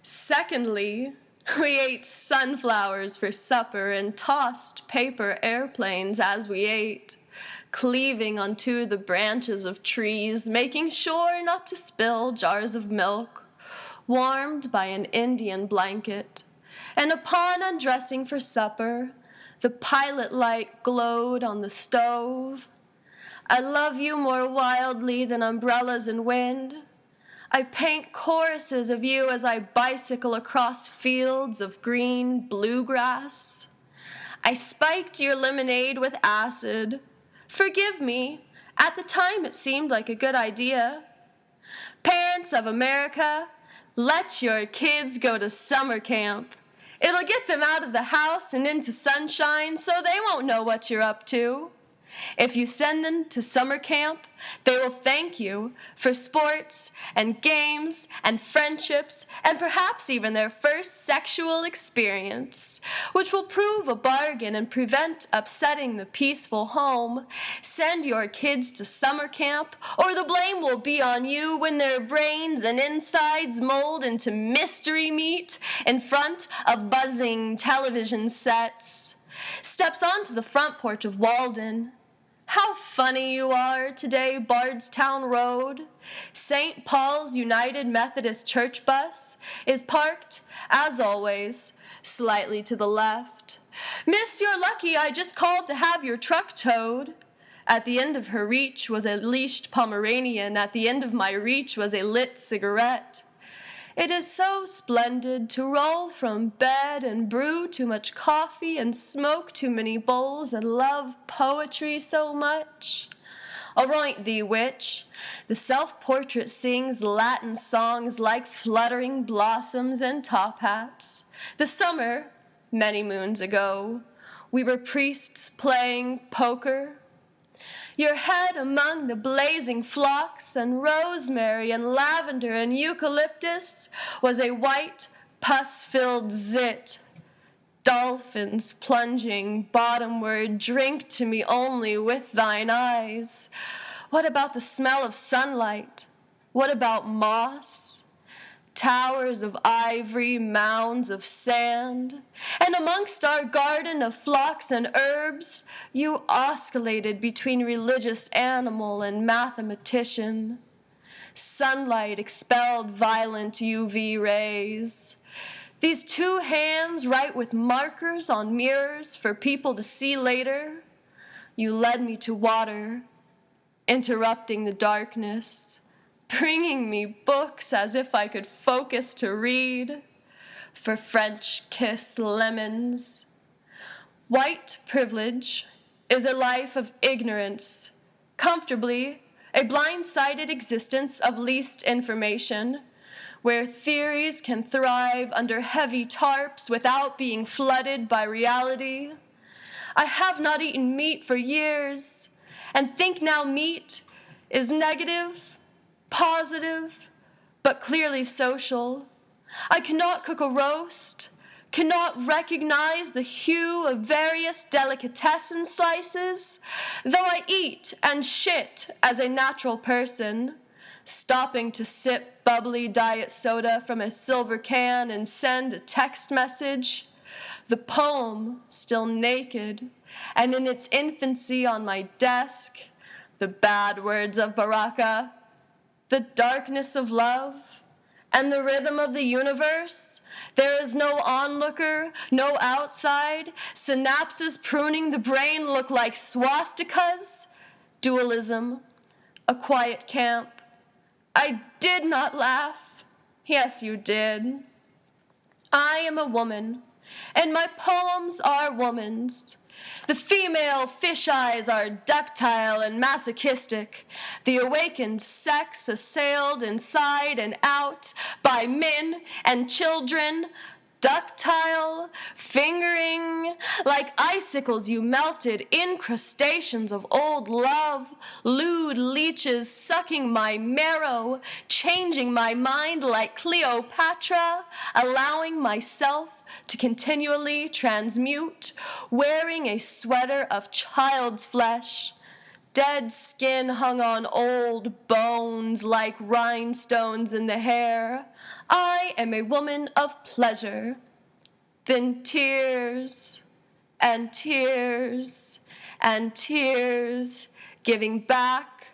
Secondly, we ate sunflowers for supper and tossed paper airplanes as we ate, cleaving onto the branches of trees, making sure not to spill jars of milk, warmed by an Indian blanket. And upon undressing for supper, the pilot light glowed on the stove. I love you more wildly than umbrellas and wind. I paint choruses of you as I bicycle across fields of green bluegrass. I spiked your lemonade with acid. Forgive me, at the time it seemed like a good idea. Parents of America, let your kids go to summer camp. It'll get them out of the house and into sunshine so they won't know what you're up to. If you send them to summer camp, they will thank you for sports and games and friendships and perhaps even their first sexual experience, which will prove a bargain and prevent upsetting the peaceful home. Send your kids to summer camp, or the blame will be on you when their brains and insides mold into mystery meat in front of buzzing television sets. Steps onto the front porch of Walden. How funny you are today, Bardstown Road. St. Paul's United Methodist Church bus is parked, as always, slightly to the left. Miss, you're lucky I just called to have your truck towed. At the end of her reach was a leashed Pomeranian. At the end of my reach was a lit cigarette. It is so splendid to roll from bed and brew too much coffee and smoke too many bowls and love poetry so much. Aroint thee, witch. The self-portrait sings Latin songs like fluttering blossoms and top hats. The summer, many moons ago, we were priests playing poker. Your head among the blazing phlox and rosemary and lavender and eucalyptus was a white, pus-filled zit. Dolphins plunging bottomward, drink to me only with thine eyes. What about the smell of sunlight? What about moss? Towers of ivory, mounds of sand, and amongst our garden of phlox and herbs, you oscillated between religious animal and mathematician. Sunlight expelled violent UV rays. These two hands write with markers on mirrors for people to see later. You led me to water, interrupting the darkness, bringing me books as if I could focus to read, for French kiss lemons. White privilege is a life of ignorance, comfortably a blind-sided existence of least information, where theories can thrive under heavy tarps without being flooded by reality. I have not eaten meat for years, and think now meat is negative, positive, but clearly social. I cannot cook a roast, cannot recognize the hue of various delicatessen slices, though I eat and shit as a natural person, stopping to sip bubbly diet soda from a silver can and send a text message. The poem still naked, and in its infancy on my desk, the bad words of Baraka, the darkness of love, and the rhythm of the universe. There is no onlooker, no outside. Synapses pruning the brain look like swastikas. Dualism, a quiet camp. I did not laugh. Yes, you did. I am a woman, and my poems are woman's. The female fish eyes are ductile and masochistic, the awakened sex assailed inside and out by men and children, ductile, fingering, like icicles you melted, incrustations of old love, lewd leeches sucking my marrow, changing my mind like Cleopatra, allowing myself to continually transmute, wearing a sweater of child's flesh, Dead skin hung on old bones like rhinestones in the hair. I am a woman of pleasure. Then tears and tears and tears, giving back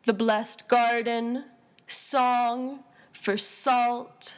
the blessed garden, song for salt.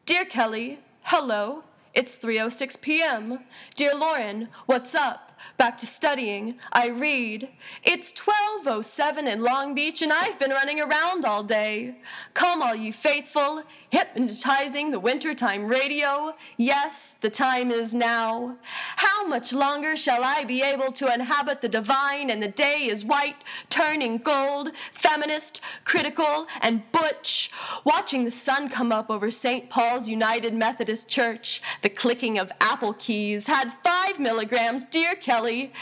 Dear Kelly, hello, it's 3:06 p.m. Dear Lauren, what's up? Back to studying. I read. It's 12:07 in Long Beach and I've been running around all day. Come all you faithful, hypnotizing the wintertime radio. Yes, the time is now. How much longer shall I be able to inhabit the divine and the day is white, turning gold, feminist, critical, and butch, watching the sun come up over St. Paul's United Methodist Church. The clicking of apple keys had 5 milligrams, dear Kelly.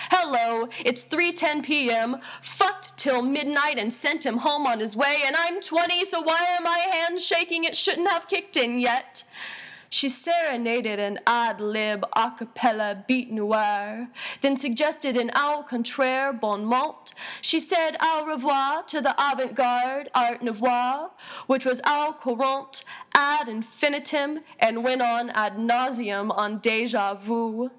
Hello, it's 3:10 p.m. Fucked till midnight and sent him home on his way, and I'm 20, so why are my hands shaking? It shouldn't have kicked in yet. She serenaded an ad-lib a cappella beat noir, then suggested an au contraire bon mot. She said au revoir to the avant-garde art nouveau, which was au courant ad infinitum, and went on ad nauseum on déjà vu.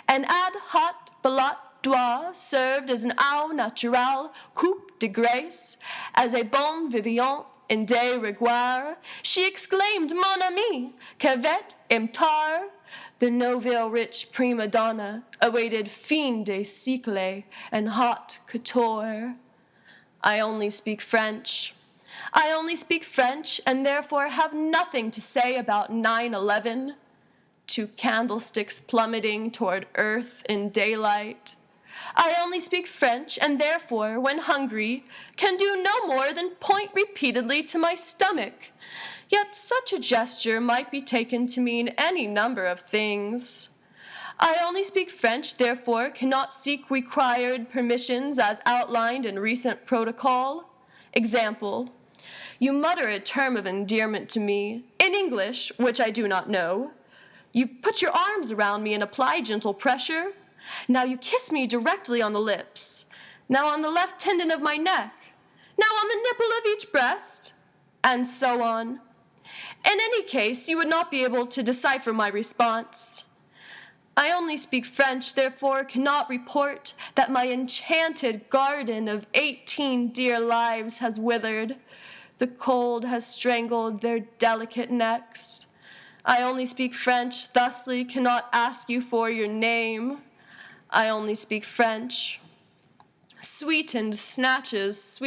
An ad hot balat doigt served as an au naturel coup de grace, as a bon vivant in de rigueur. She exclaimed, mon ami, qu'avait imtar. The Noville rich prima donna awaited fin de cycle and haute couture. I only speak French. I only speak French and therefore have nothing to say about 9/11, two candlesticks plummeting toward earth in daylight. I only speak French, and therefore, when hungry, can do no more than point repeatedly to my stomach. Yet such a gesture might be taken to mean any number of things. I only speak French, therefore cannot seek required permissions as outlined in recent protocol. Example, you mutter a term of endearment to me, in English, which I do not know. You put your arms around me and apply gentle pressure. Now you kiss me directly on the lips. Now on the left tendon of my neck. Now on the nipple of each breast. And so on. In any case, you would not be able to decipher my response. I only speak French, therefore cannot report that my enchanted garden of 18 dear lives has withered. The cold has strangled their delicate necks. I only speak French, thusly cannot ask you for your name. I only speak French. Sweetened snatches,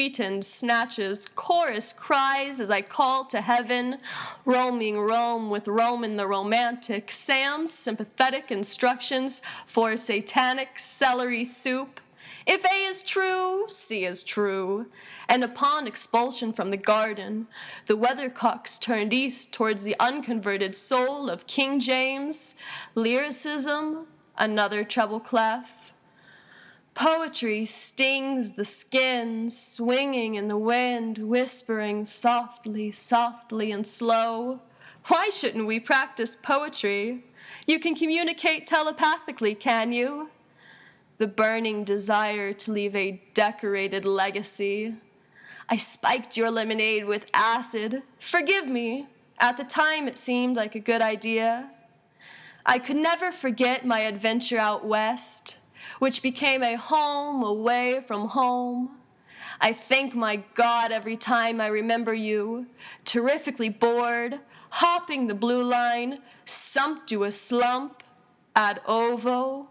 chorus cries as I call to heaven, roaming Rome with Roman the romantic, Sam's sympathetic instructions for satanic celery soup. If A is true, C is true. And upon expulsion from the garden, the weathercocks turned east towards the unconverted soul of King James, lyricism, another treble clef. Poetry stings the skin, swinging in the wind, whispering softly, softly and slow. Why shouldn't we practice poetry? You can communicate telepathically, can you? The burning desire to leave a decorated legacy. I spiked your lemonade with acid. Forgive me. At the time it seemed like a good idea. I could never forget my adventure out west, which became a home away from home. I thank my God every time I remember you, terrifically bored, hopping the blue line, sumptuous slump, ad ovo.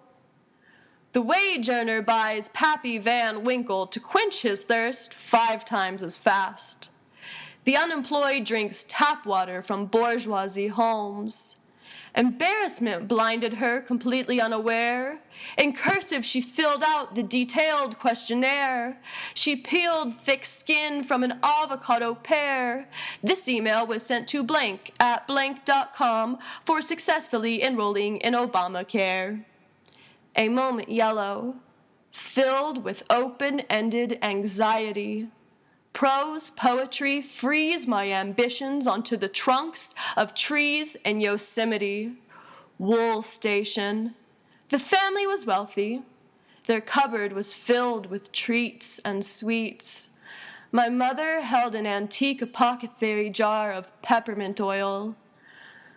The wage earner buys Pappy Van Winkle to quench his thirst 5 times as fast. The unemployed drinks tap water from bourgeoisie homes. Embarrassment blinded her, completely unaware. In cursive, she filled out the detailed questionnaire. She peeled thick skin from an avocado pear. This email was sent to blank at blank.com for successfully enrolling in Obamacare. A moment yellow, filled with open-ended anxiety. Prose poetry frees my ambitions onto the trunks of trees in Yosemite. Wool station. The family was wealthy. Their cupboard was filled with treats and sweets. My mother held an antique apothecary jar of peppermint oil.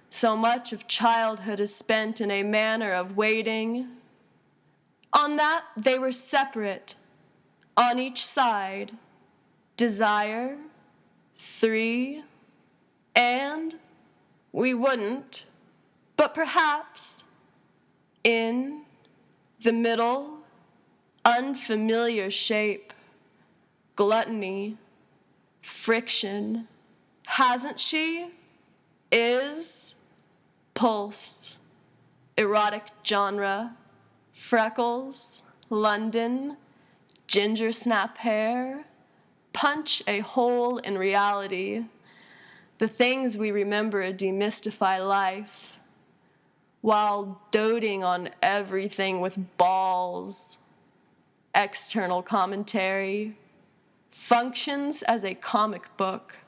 So much of childhood is spent in a manner of waiting. On that, they were separate, on each side, desire, 3, and we wouldn't, but perhaps in the middle, unfamiliar shape, gluttony, friction, hasn't she, is, pulse, erotic genre, freckles, London, ginger snap hair, punch a hole in reality. The things we remember demystify life, while doting on everything with balls. External commentary functions as a comic book,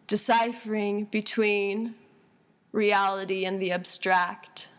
deciphering between reality and the abstract.